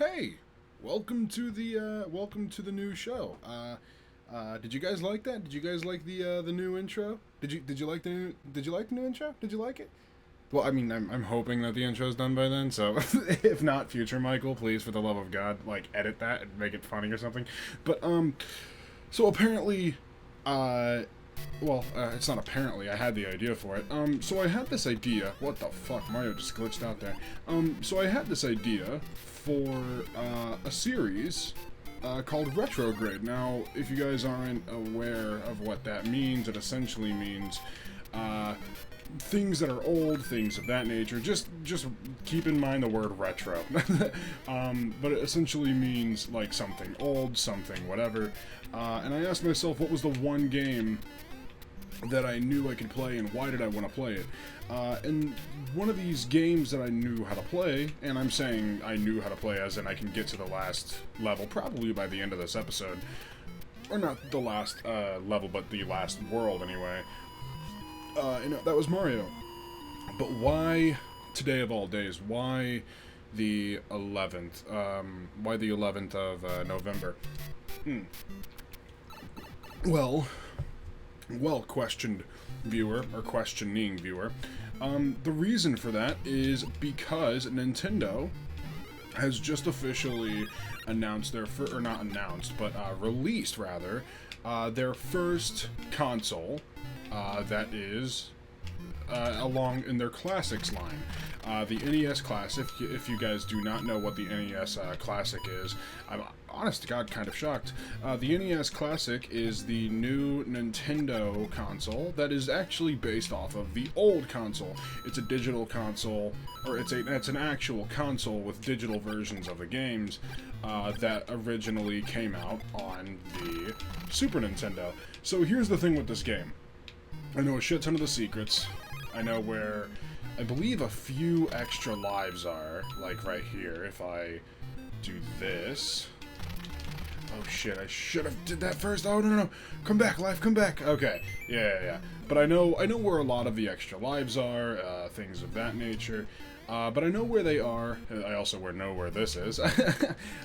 Hey, welcome to the new show. Did you guys like that? Did you guys like the new intro? Did you like the new intro? Did you like it? Well, I mean, I'm hoping that the intro's done by then. So, if not, future Michael, please, for the love of God, like edit that and make it funny or something. But so apparently, uh, it's not apparently. I had the idea for it. So I had this idea. What the fuck? Mario just glitched out there. So I had this idea for a series called Retrograde. Now, if you guys aren't aware of what that means, it essentially means things that are old, things of that nature. Just keep in mind the word retro. But it essentially means like something old, something whatever. And I asked myself, what was the one game that I knew I could play, and why did I want to play it? And one of these games that I knew how to play, and I'm saying I knew how to play as in I can get to the last level probably by the end of this episode, or not the last level, but the last world anyway. And that was Mario. But why today of all days? Why the 11th? Why the 11th of November? Well, questioned viewer, or questioning viewer. The reason for that is because Nintendo has just officially announced released rather, their first console, that is along in their classics line. The NES Classic, if you guys do not know what the NES Classic is, I'm honest to God kind of shocked. The NES Classic is the new Nintendo console that is actually based off of the old console. It's a digital console, or it's an actual console with digital versions of the games that originally came out on the Super Nintendo. So here's the thing with this game. I know a shit ton of the secrets. I know where I believe a few extra lives are, like right here. If I do this. Oh shit, I should have did that first. Oh no. Come back, life, come back. Okay. Yeah. But I know where a lot of the extra lives are, things of that nature. But I know where they are. I also know where this is.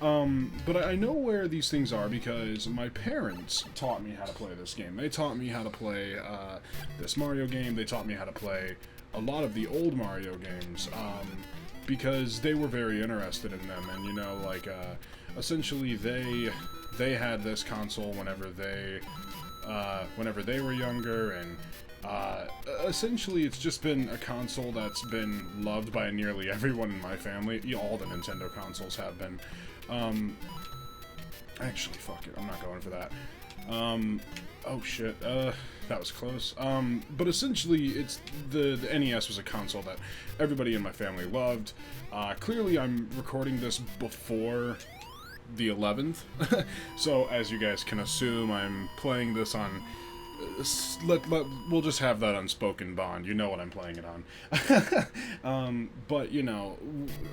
But I know where these things are because my parents taught me how to play this game. They taught me how to play this Mario game. They taught me how to play a lot of the old Mario games because they were very interested in them. And, essentially they had this console whenever they were younger, and essentially it's just been a console that's been loved by nearly everyone in my family. All the Nintendo consoles have been. Actually, fuck it, I'm not going for that. Oh shit, that was close. But essentially, it's the NES was a console that everybody in my family loved. Clearly, I'm recording this before the 11th, so as you guys can assume, I'm playing this on. We'll just have that unspoken bond. You know what I'm playing it on. But,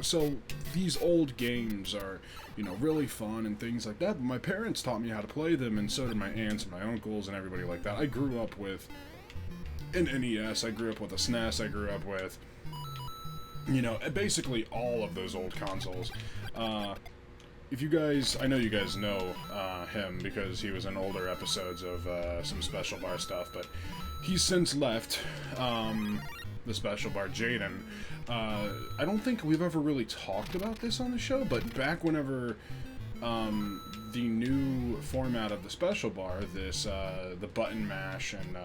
so these old games are, really fun and things like that. But my parents taught me how to play them, and so did my aunts and my uncles and everybody like that. I grew up with an NES. I grew up with a SNES. I grew up with, basically all of those old consoles. If you guys, I know you guys know him because he was in older episodes of some Special Bar stuff, but he's since left the Special Bar, Jaden. I don't think we've ever really talked about this on the show, but back whenever the new format of the Special Bar, the button mash and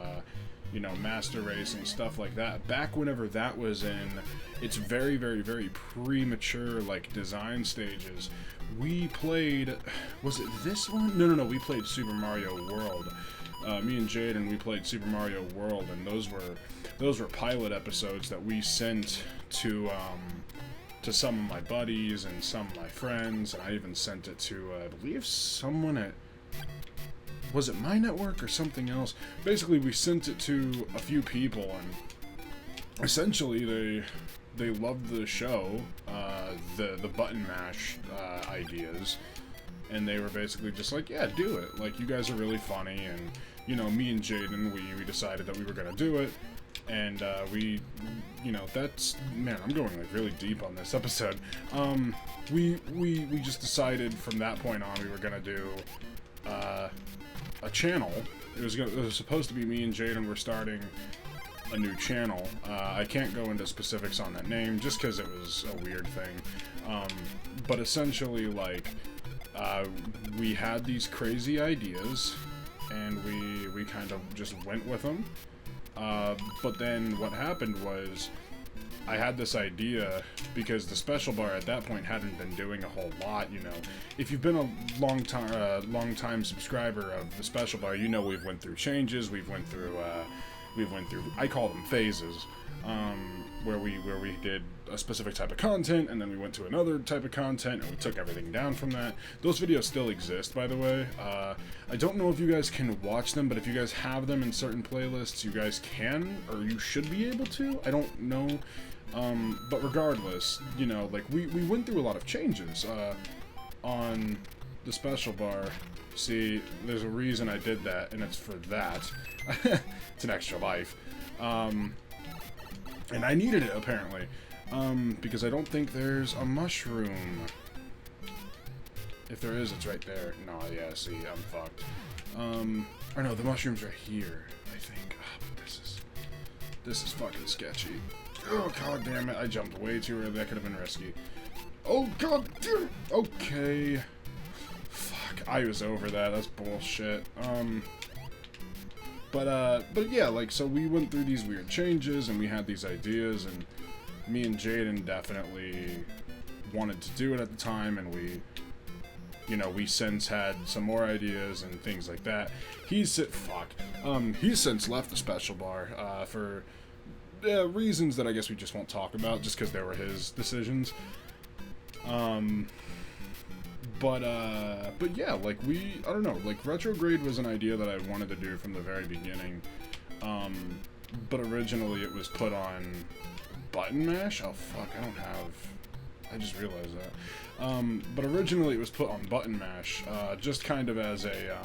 Master Race and stuff like that, back whenever that was in its very, very, very premature, design stages, we played, was it this one? No, we played Super Mario World. Me and Jaden, we played Super Mario World, and those were pilot episodes that we sent to some of my buddies and some of my friends, and I even sent it to, I believe, someone at, was it my network or something else? Basically, we sent it to a few people, and essentially they loved the show, the button mash ideas, and they were basically just like, yeah, do it. Like, you guys are really funny, and me and Jaden, we decided that we were gonna do it. and we, you know, that's, man, I'm going like really deep on this episode. We just decided from that point on we were gonna do a channel. It was supposed to be me and Jaden were starting a new channel. I can't go into specifics on that name just because it was a weird thing. But essentially, like, we had these crazy ideas, and we kind of just went with them. But then what happened was, I had this idea because the special bar at that point hadn't been doing a whole lot, you know. If you've been a long time subscriber of the special bar, you know we've went through changes, we've went through, I call them phases, where we did a specific type of content, and then we went to another type of content, and we took everything down from that. Those videos still exist, by the way. I don't know if you guys can watch them, but if you guys have them in certain playlists, you guys can, or you should be able to. I don't know. But regardless, you know, like, we went through a lot of changes, on the special bar. See, there's a reason I did that, and it's for that. It's an extra life. And I needed it, apparently. Because I don't think there's a mushroom. If there is, it's right there. No, yeah, see, I'm fucked. Or no, the mushroom's right here, I think. Oh, but this is fucking sketchy. Oh, god damn it, I jumped way too early. That could have been risky. Oh, god damn it. Okay. Fuck, I was over that. That's bullshit. But yeah, like, so we went through these weird changes, and we had these ideas, and me and Jaden definitely wanted to do it at the time, and we, you know, we since had some more ideas and things like that. He's since left the special bar, for reasons that I guess we just won't talk about, just because they were his decisions. But yeah, like, I don't know, like, Retrograde was an idea that I wanted to do from the very beginning, but originally it was put on Button Mash. Oh, fuck, I just realized that. But originally it was put on Button Mash, just kind of as a,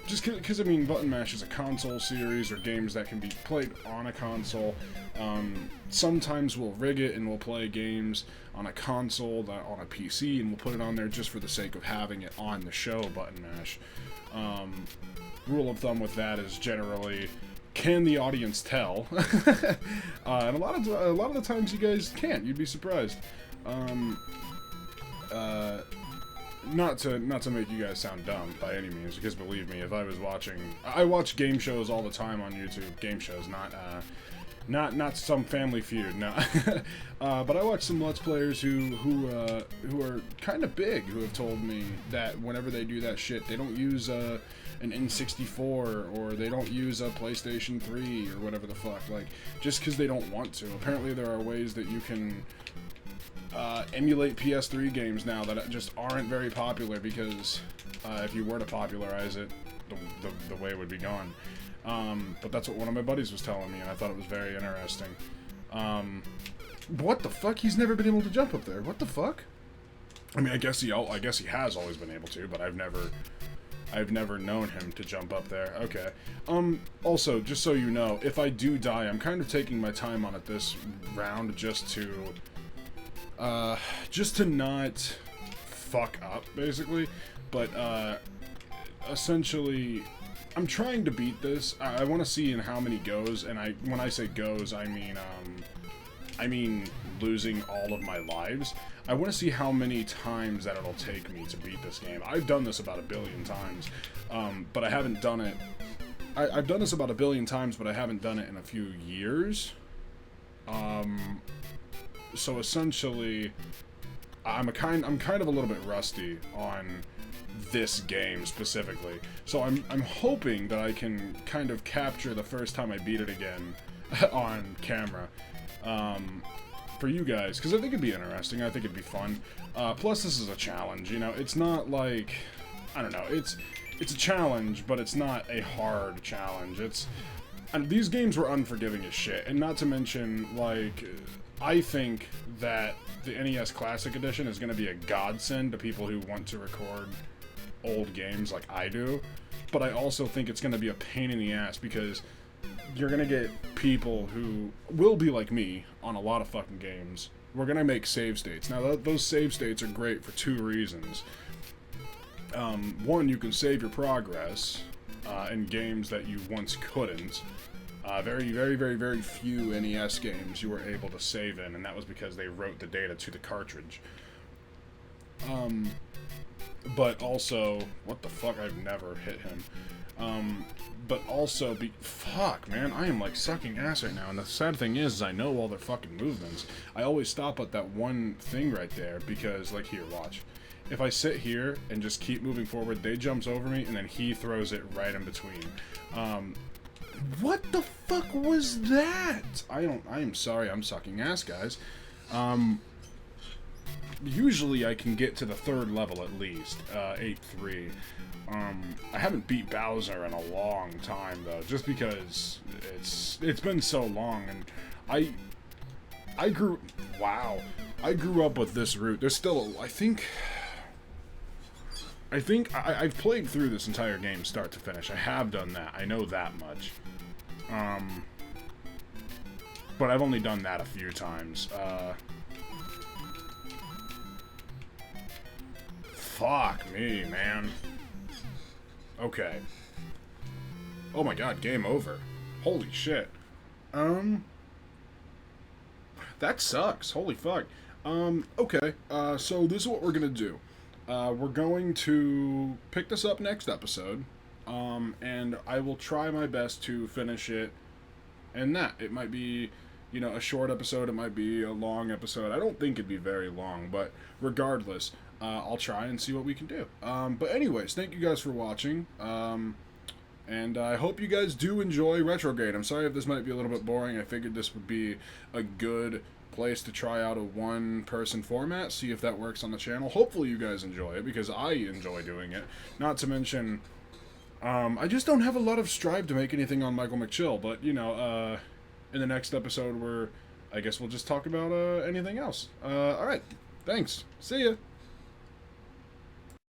just because, I mean, Button Mash is a console series, or games that can be played on a console. Sometimes we'll rig it and we'll play games on a console, on a PC, and we'll put it on there just for the sake of having it on the show, Button Mash. Rule of thumb with that is generally, can the audience tell? And a lot of the times you guys can't. You'd be surprised. Not to make you guys sound dumb by any means, because believe me, if I was I watch game shows all the time on YouTube. Game shows, not some Family Feud, no. But I watch some Let's Players who are kind of big, who have told me that whenever they do that shit, they don't use an N64, or they don't use a PlayStation 3, or whatever the fuck, like, just because they don't want to. Apparently there are ways that you can emulate PS3 games now that just aren't very popular, because if you were to popularize it, the way would be gone. But that's what one of my buddies was telling me, and I thought it was very interesting. What the fuck? He's never been able to jump up there. What the fuck? I mean, I guess he has always been able to, but I've never known him to jump up there. Okay. Also, just so you know, if I do die, I'm kind of taking my time on it this round, just to not fuck up, basically. But, essentially, I'm trying to beat this. I want to see in how many goes, and when I say goes, I mean losing all of my lives. I want to see how many times that it'll take me to beat this game. I've done this about 1 billion times, but I haven't done it. I've done this about 1 billion times, but I haven't done it in a few years. So essentially, I'm kind of a little bit rusty on this game specifically. So I'm hoping that I can kind of capture the first time I beat it again on camera, for you guys, because I think it'd be interesting. I think it'd be fun. Plus, this is a challenge. You know, it's not like, I don't know. It's a challenge, but it's not a hard challenge. And these games were unforgiving as shit, and not to mention, like, I think that the NES Classic Edition is going to be a godsend to people who want to record old games like I do, but I also think it's going to be a pain in the ass, because you're gonna get people who will be like me on a lot of fucking games. We're gonna make save states. Now, those save states are great for two reasons. One, you can save your progress in games that you once couldn't. Very, very, very, very few NES games you were able to save in, and that was because they wrote the data to the cartridge. But also, what the fuck? I've never hit him. But also, fuck, man, I am like sucking ass right now, and the sad thing is I know all their fucking movements. I always stop at that one thing right there, because, like, here, watch. If I sit here and just keep moving forward, they jumps over me, and then he throws it right in between. What the fuck was that? I am sorry, I'm sucking ass, guys. Usually I can get to the third level at least, 8-3. I haven't beat Bowser in a long time, though, just because it's been so long, and I grew up with this route. There's still, I've played through this entire game start to finish. I have done that. I know that much. But I've only done that a few times. Fuck me, man. Okay. Oh my god, game over. Holy shit. That sucks. Holy fuck. Okay. So this is what we're gonna do. We're going to pick this up next episode. And I will try my best to finish it in that. It might be, you know, a short episode. It might be a long episode. I don't think it'd be very long, but regardless, I'll try and see what we can do. But anyways, thank you guys for watching. And I hope you guys do enjoy Retrograde. I'm sorry if this might be a little bit boring. I figured this would be a good place to try out a one-person format, see if that works on the channel. Hopefully you guys enjoy it, because I enjoy doing it. Not to mention, I just don't have a lot of strive to make anything on Michael McChill, but, you know, in the next episode, I guess we'll just talk about anything else. Alright, thanks. See ya!